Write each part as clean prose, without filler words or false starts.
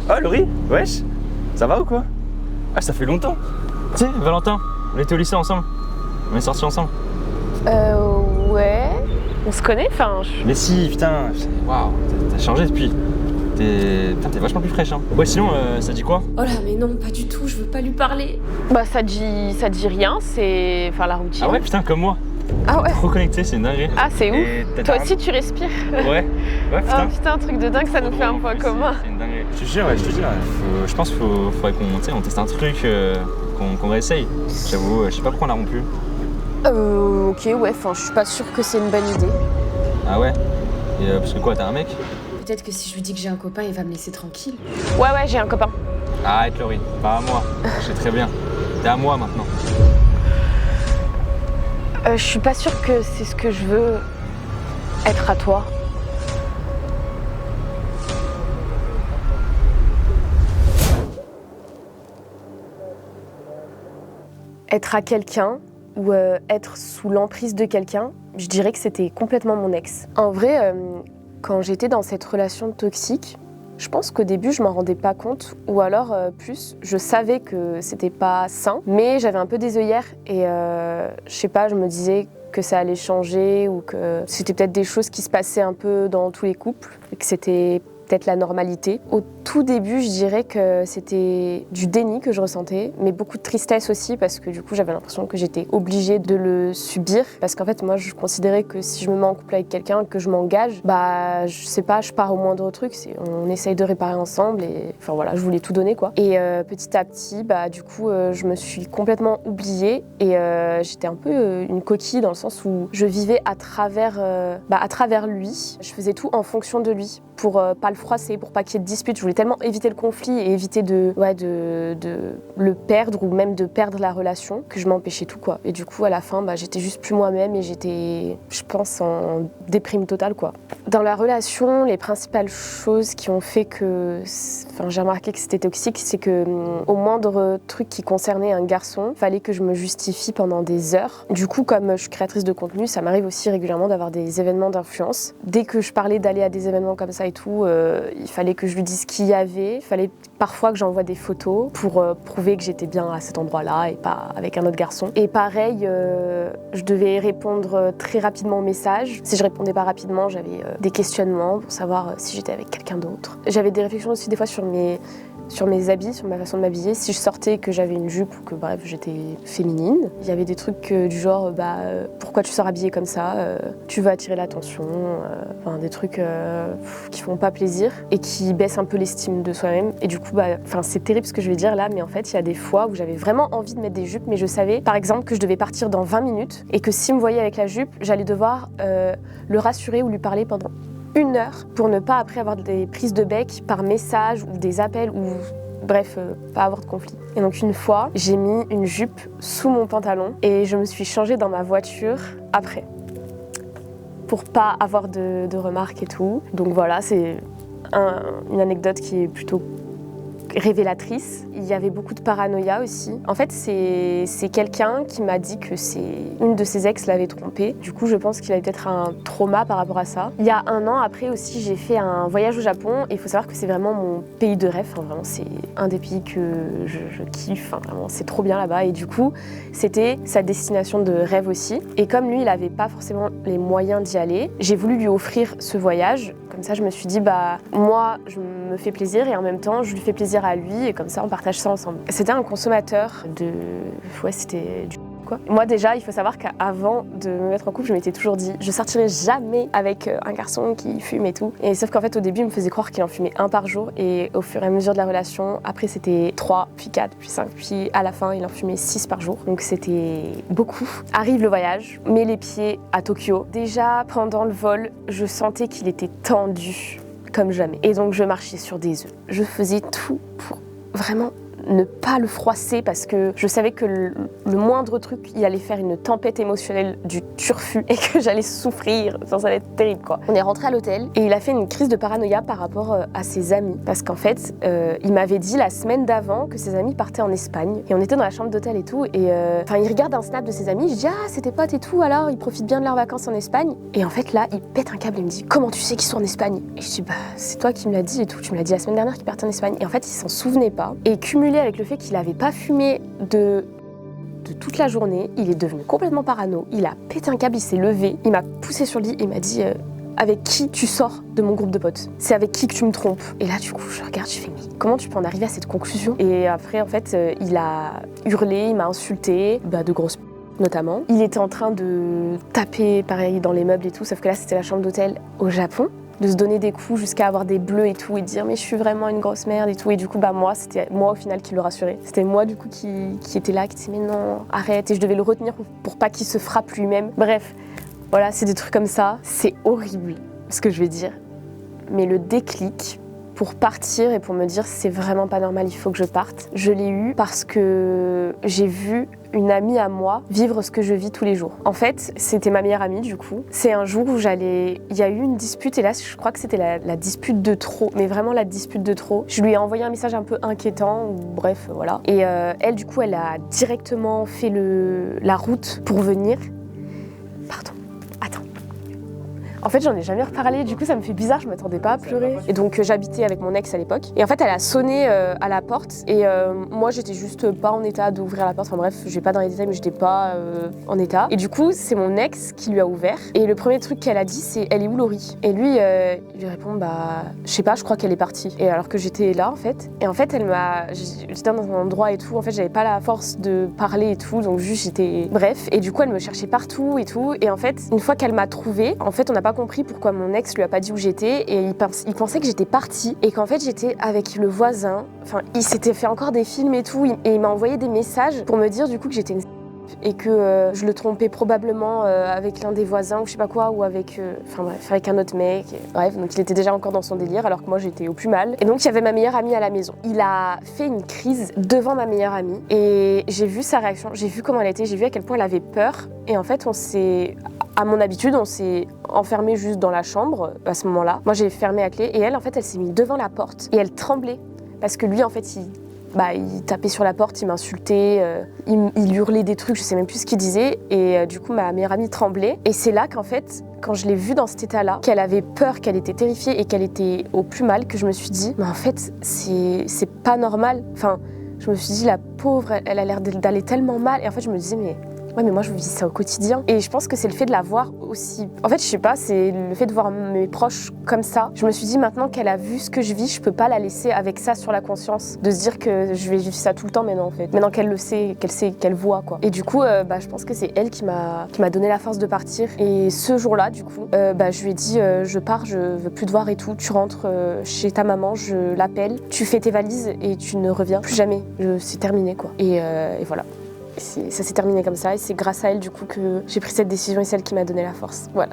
Ah Laurie, wesh, ça va ou quoi? Ah ça fait longtemps. Tu sais, Valentin, on était au lycée ensemble. On est sortis ensemble. Ouais. On se connaît, enfin. Mais si, putain, waouh, t'as changé depuis. T'es vachement plus fraîche, hein. Ouais, sinon, ça dit quoi? Oh là, mais non, pas du tout, je veux pas lui parler. Bah, ça dit rien, c'est. Enfin, la routine. Ah ouais, putain, comme moi. Ah ouais. Trop connecté, c'est une dinguerie. Ah, c'est ouf. Et Toi aussi, tu respires. Ouais, putain. Oh putain, un truc de dingue, ça nous fait un point commun. C'est une dinguerie. Je te jure, je pense qu'il faudrait qu'on teste un truc, qu'on réessaye. J'avoue, je sais pas pourquoi on l'a rompu. Ok, ouais, enfin, je suis pas sûre que c'est une bonne idée. Ah ouais? Et parce que quoi, t'as un mec? Peut-être que si je lui dis que j'ai un copain, il va me laisser tranquille. Ouais, j'ai un copain. Arrête Laurie, pas à moi. Je sais très bien. T'es à moi maintenant. Je suis pas sûre que c'est ce que je veux être à toi. Être à quelqu'un ou être sous l'emprise de quelqu'un, je dirais que c'était complètement mon ex. En vrai, quand j'étais dans cette relation toxique, je pense qu'au début, je m'en rendais pas compte, ou alors plus, je savais que c'était pas sain, mais j'avais un peu des œillères et je sais pas, je me disais que ça allait changer ou que c'était peut-être des choses qui se passaient un peu dans tous les couples et que c'était peut-être la normalité. Au tout début, je dirais que c'était du déni que je ressentais, mais beaucoup de tristesse aussi parce que du coup, j'avais l'impression que j'étais obligée de le subir. Parce qu'en fait, moi, je considérais que si je me mets en couple avec quelqu'un, que je m'engage, bah, je sais pas, je pars au moindre truc, on essaye de réparer ensemble et enfin voilà, je voulais tout donner quoi. Et petit à petit, bah, du coup, je me suis complètement oubliée et j'étais un peu une coquille dans le sens où je vivais à travers lui. Je faisais tout en fonction de lui pour pas le froisser, pour pas qu'il y ait de dispute. Je voulais tellement éviter le conflit et éviter de le perdre ou même de perdre la relation que je m'empêchais tout quoi. Et du coup à la fin bah, j'étais juste plus moi-même et j'étais, je pense, en déprime totale quoi. Dans la relation, les principales choses qui ont fait que j'ai remarqué que c'était toxique, c'est que au moindre truc qui concernait un garçon, fallait que je me justifie pendant des heures. Du coup comme je suis créatrice de contenu, ça m'arrive aussi régulièrement d'avoir des événements d'influence. Dès que je parlais d'aller à des événements comme ça et tout, il fallait que je lui dise ce qu'il y avait, il fallait parfois que j'envoie des photos pour prouver que j'étais bien à cet endroit-là et pas avec un autre garçon. Et pareil, je devais répondre très rapidement aux messages. Si je répondais pas rapidement, j'avais des questionnements pour savoir si j'étais avec quelqu'un d'autre. J'avais des réflexions aussi des fois sur mes habits, sur ma façon de m'habiller. Si je sortais que j'avais une jupe ou que bref j'étais féminine, il y avait des trucs du genre pourquoi tu sors habillée comme ça, tu veux attirer l'attention, enfin des trucs qui font pas plaisir et qui baissent un peu l'estime de soi-même. Et du coup c'est terrible ce que je vais dire là, mais en fait il y a des fois où j'avais vraiment envie de mettre des jupes, mais je savais par exemple que je devais partir dans 20 minutes et que s'il me voyait avec la jupe, j'allais devoir le rassurer ou lui parler pendant 1 heure pour ne pas après avoir des prises de bec par message ou des appels ou bref, pas avoir de conflit. Et donc une fois, j'ai mis une jupe sous mon pantalon et je me suis changée dans ma voiture après pour pas avoir de remarques et tout. Donc voilà, c'est une anecdote qui est plutôt révélatrice. Il y avait beaucoup de paranoïa aussi. En fait, c'est quelqu'un qui m'a dit que une de ses ex l'avait trompé. Du coup, je pense qu'il avait peut-être un trauma par rapport à ça. Il y a 1 an après aussi, j'ai fait un voyage au Japon et il faut savoir que c'est vraiment mon pays de rêve. Enfin, vraiment, c'est un des pays que je kiffe. Enfin, vraiment, c'est trop bien là-bas. Et du coup, c'était sa destination de rêve aussi. Et comme lui, il n'avait pas forcément les moyens d'y aller, j'ai voulu lui offrir ce voyage. Comme ça, je me suis dit, moi, je me fais plaisir et en même temps, je lui fais plaisir à lui et comme ça, on partage ça ensemble. C'était un consommateur c'était du quoi. Moi, déjà, il faut savoir qu'avant de me mettre en couple, je m'étais toujours dit, je sortirai jamais avec un garçon qui fume et tout. Et sauf qu'en fait, au début, il me faisait croire qu'il en fumait 1 par jour et au fur et à mesure de la relation, après, c'était 3, puis 4, puis 5, puis à la fin, il en fumait 6 par jour. Donc, c'était beaucoup. Arrive le voyage, mets les pieds à Tokyo. Déjà, pendant le vol, je sentais qu'il était tendu comme jamais. Et donc, je marchais sur des œufs. Je faisais tout pour vraiment ne pas le froisser parce que je savais que le moindre truc, il allait faire une tempête émotionnelle du turfu et que j'allais souffrir. Enfin, ça allait être terrible, quoi. On est rentré à l'hôtel et il a fait une crise de paranoïa par rapport à ses amis. Parce qu'en fait, il m'avait dit la semaine d'avant que ses amis partaient en Espagne. Et on était dans la chambre d'hôtel et tout. Et il regarde un snap de ses amis. Je dis, ah, c'est tes potes et tout, alors ils profitent bien de leurs vacances en Espagne. Et en fait, là, il pète un câble et me dit, comment tu sais qu'ils sont en Espagne? Et je dis, bah, c'est toi qui me l'as dit et tout. Tu me l'as dit la semaine dernière qu'ils partaient en Espagne. Et en fait, il s'en souvenait pas. Et cumulé avec le fait qu'il avait pas fumé de toute la journée, il est devenu complètement parano. Il a pété un câble, il s'est levé. Il m'a poussé sur le lit et m'a dit, avec qui tu sors de mon groupe de potes? C'est avec qui que tu me trompes? Et là, du coup, je regarde, je fais, mais comment tu peux en arriver à cette conclusion? Et après, en fait, il a hurlé, il m'a insulté, de grosses notamment. Il était en train de taper, pareil, dans les meubles et tout, sauf que là, c'était la chambre d'hôtel au Japon. De se donner des coups jusqu'à avoir des bleus et tout et dire mais je suis vraiment une grosse merde et tout. Et du coup, moi, c'était moi au final qui le rassurait. C'était moi du coup qui était là, qui disait mais non, arrête. Et je devais le retenir pour pas qu'il se frappe lui-même. Bref, voilà, c'est des trucs comme ça. C'est horrible ce que je vais dire. Mais le déclic pour partir et pour me dire c'est vraiment pas normal, il faut que je parte, je l'ai eu parce que j'ai vu une amie à moi vivre ce que je vis tous les jours. En fait, c'était ma meilleure amie du coup. C'est un jour où il y a eu une dispute et là je crois que c'était la dispute de trop, mais vraiment la dispute de trop. Je lui ai envoyé un message un peu inquiétant, ou bref, voilà. Et elle du coup, elle a directement fait la route pour venir. Pardon. En fait, j'en ai jamais reparlé, du coup ça me fait bizarre, je m'attendais pas à pleurer. Et donc j'habitais avec mon ex à l'époque. Et en fait, elle a sonné à la porte et moi j'étais juste pas en état d'ouvrir la porte. Enfin bref, je vais pas dans les détails, mais j'étais pas en état. Et du coup, c'est mon ex qui lui a ouvert. Et le premier truc qu'elle a dit, c'est elle est où Laurie? Et lui, il lui répond je sais pas, je crois qu'elle est partie. Et alors que j'étais là en fait. Et en fait, j'étais dans un endroit et tout. En fait, j'avais pas la force de parler et tout, donc juste j'étais. Bref. Et du coup, elle me cherchait partout et tout. Et en fait, une fois qu'elle m'a trouvée, en fait, on n'a pas compris pourquoi mon ex lui a pas dit où j'étais et il pensait que j'étais partie et qu'en fait j'étais avec le voisin. Enfin, il s'était fait encore des films et tout et il m'a envoyé des messages pour me dire du coup que j'étais une et que je le trompais probablement avec l'un des voisins ou je sais pas quoi ou avec avec un autre mec. Bref, donc il était déjà encore dans son délire alors que moi j'étais au plus mal. Et donc il y avait ma meilleure amie à la maison. Il a fait une crise devant ma meilleure amie et j'ai vu sa réaction, j'ai vu comment elle était, j'ai vu à quel point elle avait peur et en fait à mon habitude, on s'est enfermé juste dans la chambre à ce moment-là. Moi j'ai fermé à clé et elle s'est mise devant la porte et elle tremblait parce que lui en fait il tapait sur la porte, il m'insultait, il hurlait des trucs, je sais même plus ce qu'il disait. Et du coup, ma meilleure amie tremblait. Et c'est là qu'en fait, quand je l'ai vue dans cet état-là, qu'elle avait peur, qu'elle était terrifiée et qu'elle était au plus mal, que je me suis dit, mais en fait, c'est pas normal. Enfin, je me suis dit, la pauvre, elle a l'air d'aller tellement mal. Et en fait, je me disais, mais moi je vis ça au quotidien. Et je pense que c'est le fait de la voir aussi. En fait, je sais pas, c'est le fait de voir mes proches comme ça. Je me suis dit maintenant qu'elle a vu ce que je vis, je peux pas la laisser avec ça sur la conscience. De se dire que je vais vivre ça tout le temps maintenant en fait. Maintenant qu'elle le sait, qu'elle voit quoi. Et du coup, je pense que c'est elle qui m'a donné la force de partir. Et ce jour-là, du coup, je lui ai dit je pars, je veux plus te voir et tout. Tu rentres chez ta maman, je l'appelle, tu fais tes valises et tu ne reviens plus jamais. C'est terminé quoi. Et voilà. Ça s'est terminé comme ça et c'est grâce à elle du coup que j'ai pris cette décision et c'est elle qui m'a donné la force. Voilà.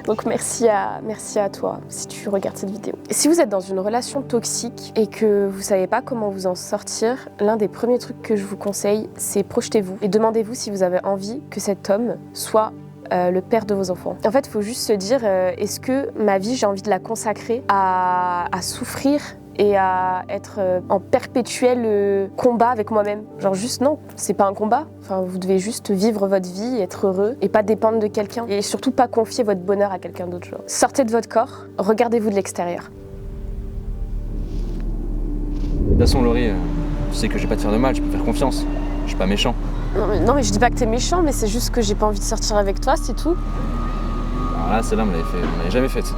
Donc merci à toi si tu regardes cette vidéo. Et si vous êtes dans une relation toxique et que vous savez pas comment vous en sortir, l'un des premiers trucs que je vous conseille, c'est projetez-vous et demandez-vous si vous avez envie que cet homme soit le père de vos enfants. En fait, il faut juste se dire est-ce que ma vie, j'ai envie de la consacrer à souffrir et à être en perpétuel combat avec moi-même. Genre juste non, c'est pas un combat. Enfin, vous devez juste vivre votre vie, être heureux et pas dépendre de quelqu'un. Et surtout pas confier votre bonheur à quelqu'un d'autre. Genre. Sortez de votre corps, regardez-vous de l'extérieur. De toute façon, Laurie, tu sais que je vais pas te faire de mal, je peux faire confiance. Je suis pas méchant. Non mais je dis pas que t'es méchant, mais c'est juste que j'ai pas envie de sortir avec toi, c'est tout. Alors là, celle-là, on l'avait jamais faite.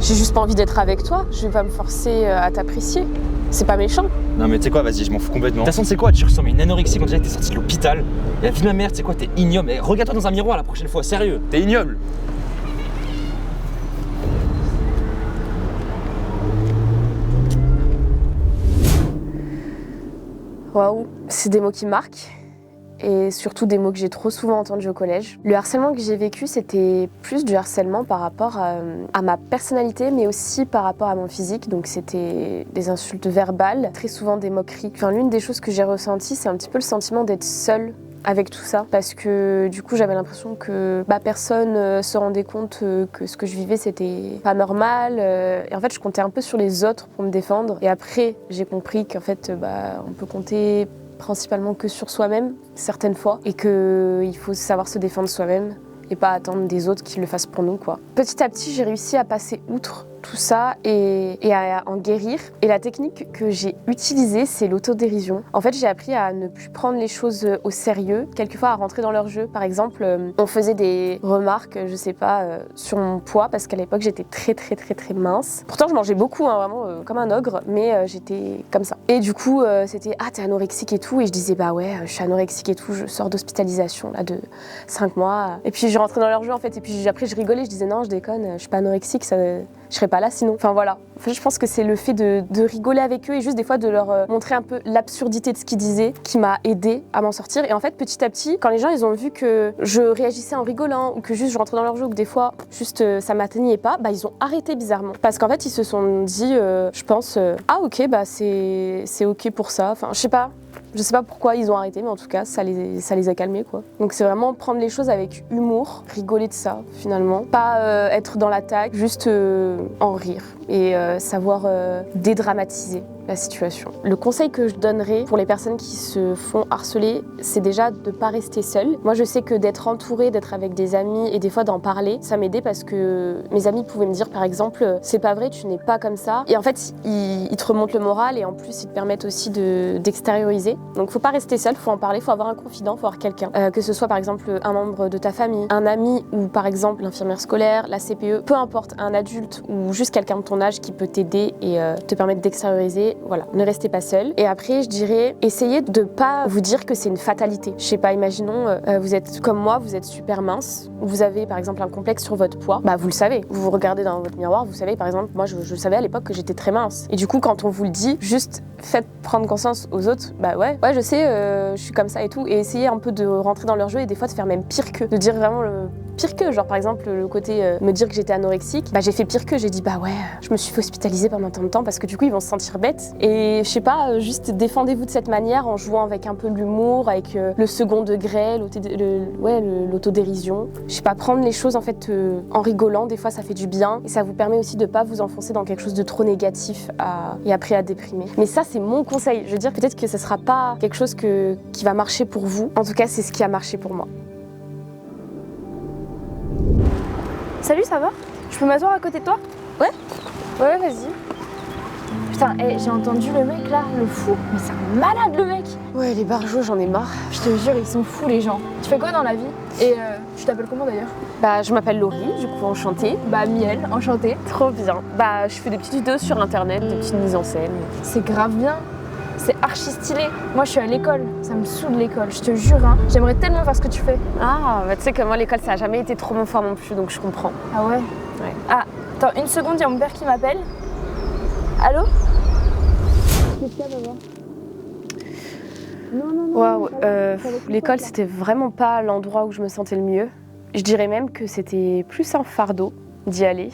J'ai juste pas envie d'être avec toi, je vais pas me forcer à t'apprécier. C'est pas méchant. Non mais tu sais quoi, vas-y, je m'en fous complètement. De toute façon, tu sais quoi, tu ressembles à une anorexie quand déjà t'es sortie de l'hôpital. Et la vie de ma mère, tu sais quoi, t'es ignoble. Et regarde-toi dans un miroir la prochaine fois, sérieux, t'es ignoble. Waouh, c'est des mots qui marquent. et surtout des mots que j'ai trop souvent entendus au collège. Le harcèlement que j'ai vécu, c'était plus du harcèlement par rapport à ma personnalité, mais aussi par rapport à mon physique. Donc c'était des insultes verbales, très souvent des moqueries. Enfin, l'une des choses que j'ai ressenties, c'est un petit peu le sentiment d'être seule avec tout ça, parce que du coup j'avais l'impression que personne se rendait compte que ce que je vivais c'était pas normal, et en fait je comptais un peu sur les autres pour me défendre, et après j'ai compris qu'en fait on peut compter principalement que sur soi-même certaines fois, et qu'il faut savoir se défendre soi-même et pas attendre des autres qui le fassent pour nous, quoi. Petit à petit j'ai réussi à passer outre tout ça et à en guérir. Et la technique que j'ai utilisée, c'est l'autodérision. En fait, j'ai appris à ne plus prendre les choses au sérieux, quelquefois à rentrer dans leur jeu. Par exemple, on faisait des remarques, je sais pas, sur mon poids, parce qu'à l'époque, j'étais très mince. Pourtant, je mangeais beaucoup, hein, vraiment comme un ogre, mais j'étais comme ça. Et du coup, c'était « Ah, t'es anorexique et tout ». Et je disais « Bah ouais, je suis anorexique et tout, je sors d'hospitalisation là de 5 mois ». Et puis, je rentrais dans leur jeu, en fait. Et puis après, je rigolais, je disais « Non, je déconne, je suis pas anorexique, ça... je serais pas là sinon ». Enfin voilà. En fait, je pense que c'est le fait de rigoler avec eux et juste des fois de leur montrer un peu l'absurdité de ce qu'ils disaient qui m'a aidée à m'en sortir. Et en fait, petit à petit, quand les gens ils ont vu que je réagissais en rigolant ou que juste je rentrais dans leur jeu ou que des fois juste ça m'atteignait pas, ils ont arrêté bizarrement. Parce qu'en fait, ils se sont dit, je pense, ah ok, c'est ok pour ça. Enfin, je sais pas. Je sais pas pourquoi ils ont arrêté, mais en tout cas, ça les a calmés, quoi. Donc c'est vraiment prendre les choses avec humour, rigoler de ça, finalement. Pas être dans l'attaque, juste en rire et savoir dédramatiser la situation. Le conseil que je donnerais pour les personnes qui se font harceler, c'est déjà de pas rester seule. Moi, je sais que d'être entourée, d'être avec des amis et des fois d'en parler, ça m'aidait parce que mes amis pouvaient me dire, par exemple, c'est pas vrai, tu n'es pas comme ça. Et en fait, ils te remontent le moral et en plus, ils te permettent aussi d'extérioriser. Donc, faut pas rester seul, faut en parler, faut avoir un confident, faut avoir quelqu'un. Que ce soit par exemple un membre de ta famille, un ami ou par exemple l'infirmière scolaire, la CPE, peu importe, un adulte ou juste quelqu'un de ton âge qui peut t'aider et te permettre d'extérioriser. Voilà, ne restez pas seul. Et après, je dirais, essayez de pas vous dire que c'est une fatalité. Je sais pas, imaginons, vous êtes comme moi, vous êtes super mince, vous avez par exemple un complexe sur votre poids, vous le savez. Vous vous regardez dans votre miroir, vous savez, par exemple, moi je savais à l'époque que j'étais très mince. Et du coup, quand on vous le dit, juste faites prendre conscience aux autres, ouais, je sais, je suis comme ça et tout, et essayez un peu de rentrer dans leur jeu et des fois de faire même pire qu'eux, de dire vraiment le pire qu'eux, genre par exemple le côté me dire que j'étais anorexique, j'ai fait pire qu'eux, j'ai dit ouais, je me suis fait hospitaliser pendant tant de temps parce que du coup ils vont se sentir bêtes, et je sais pas, juste défendez-vous de cette manière en jouant avec un peu de l'humour, avec le second degré, l'autodérision, je sais pas, prendre les choses en fait en rigolant, des fois ça fait du bien et ça vous permet aussi de pas vous enfoncer dans quelque chose de trop négatif et après à déprimer. Mais ça c'est mon conseil, je veux dire peut-être que ce sera pas quelque chose qui va marcher pour vous, en tout cas c'est ce qui a marché pour moi. Salut, ça va? Je peux m'asseoir à côté de toi? Ouais, vas-y. Putain, j'ai entendu le mec là, le fou, mais c'est un malade le mec! Ouais, les barjots, j'en ai marre. Je te jure, ils sont fous les gens. Tu fais quoi dans la vie? Et tu t'appelles comment d'ailleurs? Je m'appelle Laurie, du coup enchantée. Miel, enchantée. Trop bien. Je fais des petites vidéos sur internet, des petites mises en scène. C'est grave bien. C'est archi stylé. Moi, je suis à l'école. Ça me saoule l'école, je te jure. Hein. J'aimerais tellement faire ce que tu fais. Ah, tu sais que moi, l'école, ça a jamais été trop mon fort non plus, donc je comprends. Ah ouais? Ouais. Ah, attends, une seconde, il y a mon père qui m'appelle. Allô? Qu'est-ce qu'il y a, Non. Waouh, l'école, c'était vraiment pas l'endroit où je me sentais le mieux. Je dirais même que c'était plus un fardeau d'y aller.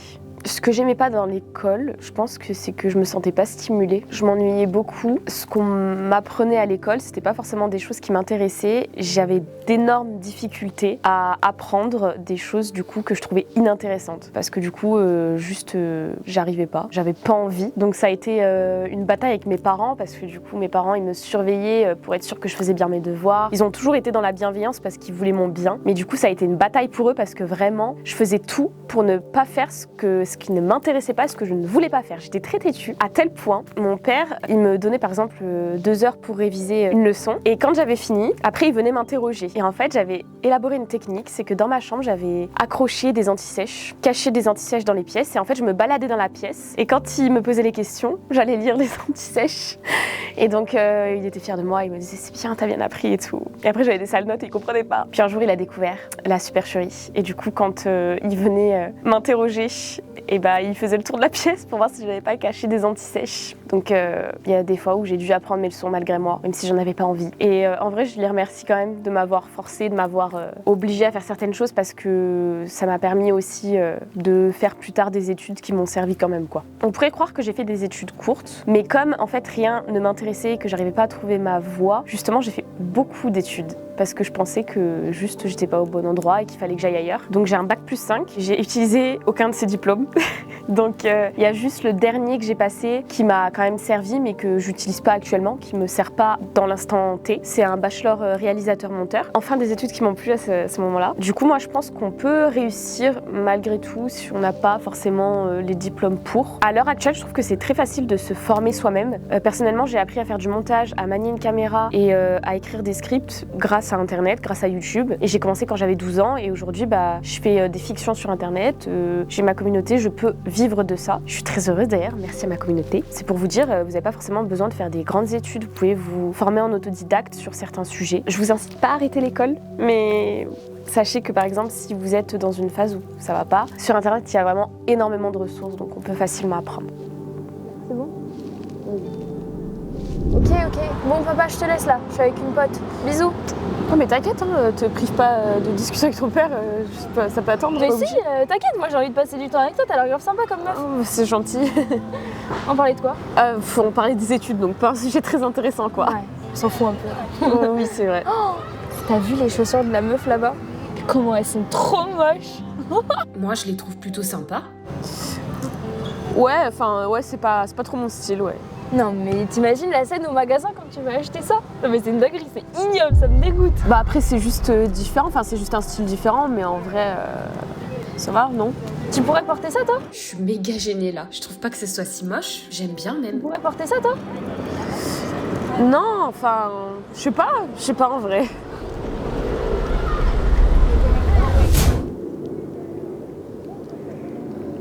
Ce que j'aimais pas dans l'école, je pense que c'est que je me sentais pas stimulée. Je m'ennuyais beaucoup. Ce qu'on m'apprenait à l'école, c'était pas forcément des choses qui m'intéressaient. J'avais d'énormes difficultés à apprendre des choses du coup que je trouvais inintéressantes. Parce que du coup, j'arrivais pas. J'avais pas envie. Donc ça a été une bataille avec mes parents parce que du coup, mes parents, ils me surveillaient pour être sûrs que je faisais bien mes devoirs. Ils ont toujours été dans la bienveillance parce qu'ils voulaient mon bien. Mais du coup, ça a été une bataille pour eux parce que vraiment, je faisais tout pour ne pas faire ce qui ne m'intéressait pas, ce que je ne voulais pas faire. J'étais très têtue, à tel point, mon père, il me donnait par exemple 2 heures pour réviser une leçon, et quand j'avais fini, après il venait m'interroger. Et en fait, j'avais élaboré une technique, c'est que dans ma chambre, j'avais accroché des antisèches, caché des antisèches dans les pièces, et en fait, je me baladais dans la pièce, et quand il me posait les questions, j'allais lire les antisèches. Et donc, il était fier de moi, il me disait, c'est bien, t'as bien appris et tout. Et après, j'avais des sales notes et il comprenait pas. Puis un jour, il a découvert la supercherie. Et du coup, quand il venait m'interroger, et il faisait le tour de la pièce pour voir si je n'avais pas caché des antisèches. Donc il y a des fois où j'ai dû apprendre mes leçons malgré moi, même si j'en avais pas envie. Et en vrai, je les remercie quand même de m'avoir forcé, de m'avoir obligée à faire certaines choses parce que ça m'a permis aussi de faire plus tard des études qui m'ont servi quand même, quoi. On pourrait croire que j'ai fait des études courtes, mais comme en fait rien ne m'intéressait et que j'arrivais pas à trouver ma voie, justement j'ai fait beaucoup d'études parce que je pensais que juste j'étais pas au bon endroit et qu'il fallait que j'aille ailleurs. Donc j'ai un bac+5, j'ai utilisé aucun de ces diplômes. Donc il y a juste le dernier que j'ai passé qui m'a quand même servi mais que j'utilise pas actuellement, qui me sert pas dans l'instant T. C'est un bachelor réalisateur-monteur. Enfin des études qui m'ont plu à ce moment-là. Du coup moi je pense qu'on peut réussir malgré tout si on n'a pas forcément les diplômes pour. À l'heure actuelle je trouve que c'est très facile de se former soi-même. Personnellement j'ai appris à faire du montage, à manier une caméra et à écrire des scripts grâce à internet, grâce à YouTube. Et j'ai commencé quand j'avais 12 ans et aujourd'hui je fais des fictions sur internet, j'ai ma communauté, je peux vivre de ça. Je suis très heureuse d'ailleurs, merci à ma communauté. C'est pour vous dire, vous n'avez pas forcément besoin de faire des grandes études, vous pouvez vous former en autodidacte sur certains sujets. Je vous incite pas à arrêter l'école, mais sachez que par exemple si vous êtes dans une phase où ça va pas, sur internet il y a vraiment énormément de ressources donc on peut facilement apprendre. C'est bon? Ok. Bon papa, je te laisse là, je suis avec une pote. Bisous. Oh mais t'inquiète, te prive pas de discussion avec ton père, ça peut attendre. Mais si, t'inquiète, moi j'ai envie de passer du temps avec toi, t'as l'air grave sympa comme meuf. Oh, c'est gentil. On parlait de quoi? On parlait des études, donc pas un sujet très intéressant quoi. Ouais, on s'en fout un peu. Oui c'est vrai. Oh, t'as vu les chaussures de la meuf là-bas? Comment elles sont trop moches. Moi, je les trouve plutôt sympas. Ouais, c'est pas trop mon style, ouais. Non mais t'imagines la scène au magasin quand tu vas acheter ça? Non mais c'est une dinguerie, c'est ignoble, ça me dégoûte. Bah après c'est juste différent, c'est juste un style différent, mais en vrai, ça va, non? Tu pourrais porter ça toi? Je suis méga gênée là. Je trouve pas que ce soit si moche. J'aime bien même. Tu pourrais porter ça toi? Non, je sais pas en vrai.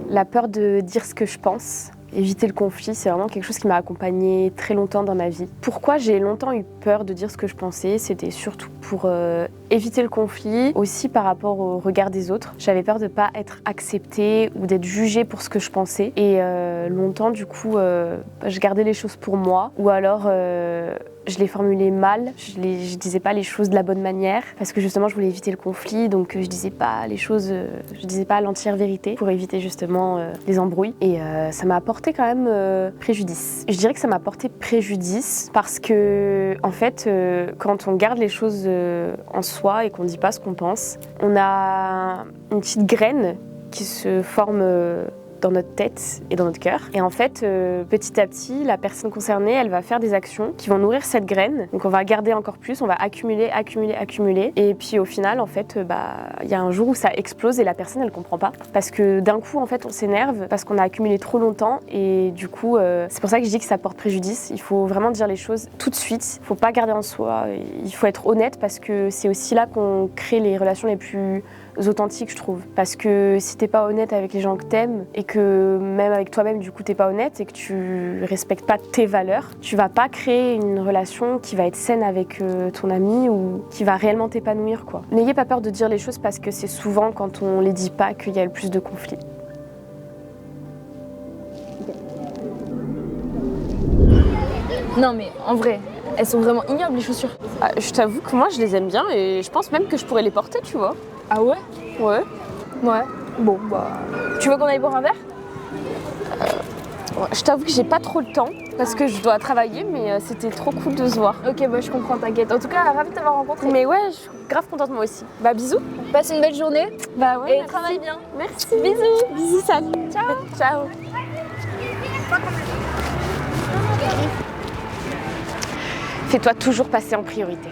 La peur de dire ce que je pense, éviter le conflit, c'est vraiment quelque chose qui m'a accompagnée très longtemps dans ma vie. Pourquoi j'ai longtemps eu peur de dire ce que je pensais? C'était surtout pour éviter le conflit, aussi par rapport au regard des autres. J'avais peur de ne pas être acceptée ou d'être jugée pour ce que je pensais. Et longtemps, du coup, je gardais les choses pour moi. Ou alors, je les formulais mal, je disais pas les choses de la bonne manière parce que justement je voulais éviter le conflit, donc je disais pas les choses, je disais pas l'entière vérité pour éviter justement les embrouilles et ça m'a apporté quand même préjudice. Je dirais que ça m'a apporté préjudice parce que en fait quand on garde les choses en soi et qu'on dit pas ce qu'on pense, on a une petite graine qui se forme dans notre tête et dans notre cœur. Et en fait, petit à petit, la personne concernée, elle va faire des actions qui vont nourrir cette graine. Donc on va garder encore plus, on va accumuler. Et puis au final, en fait, il y a un jour où ça explose et la personne, elle comprend pas. Parce que d'un coup, en fait, on s'énerve parce qu'on a accumulé trop longtemps. Et du coup, c'est pour ça que je dis que ça porte préjudice. Il faut vraiment dire les choses tout de suite. Il faut pas garder en soi. Il faut être honnête parce que c'est aussi là qu'on crée les relations les plus authentiques, je trouve. Parce que si t'es pas honnête avec les gens que t'aimes et que même avec toi-même, du coup, t'es pas honnête et que tu respectes pas tes valeurs, tu vas pas créer une relation qui va être saine avec ton ami ou qui va réellement t'épanouir, quoi. N'ayez pas peur de dire les choses parce que c'est souvent quand on les dit pas qu'il y a le plus de conflits. Non mais en vrai, elles sont vraiment ignobles les chaussures. Je t'avoue que moi, je les aime bien et je pense même que je pourrais les porter, tu vois. Ah ouais? Ouais. Bon tu veux qu'on aille boire un verre? Je t'avoue que j'ai pas trop le temps parce que je dois travailler, mais c'était trop cool de se voir. Ok, je comprends, t'inquiète. En tout cas, ravie de t'avoir rencontré. Mais ouais, je suis grave contente moi aussi. Bisous. Passe une belle journée. Ouais. Et travaille bien. Merci. Bisous. Bisous, salut. Ciao. Fais-toi toujours passer en priorité.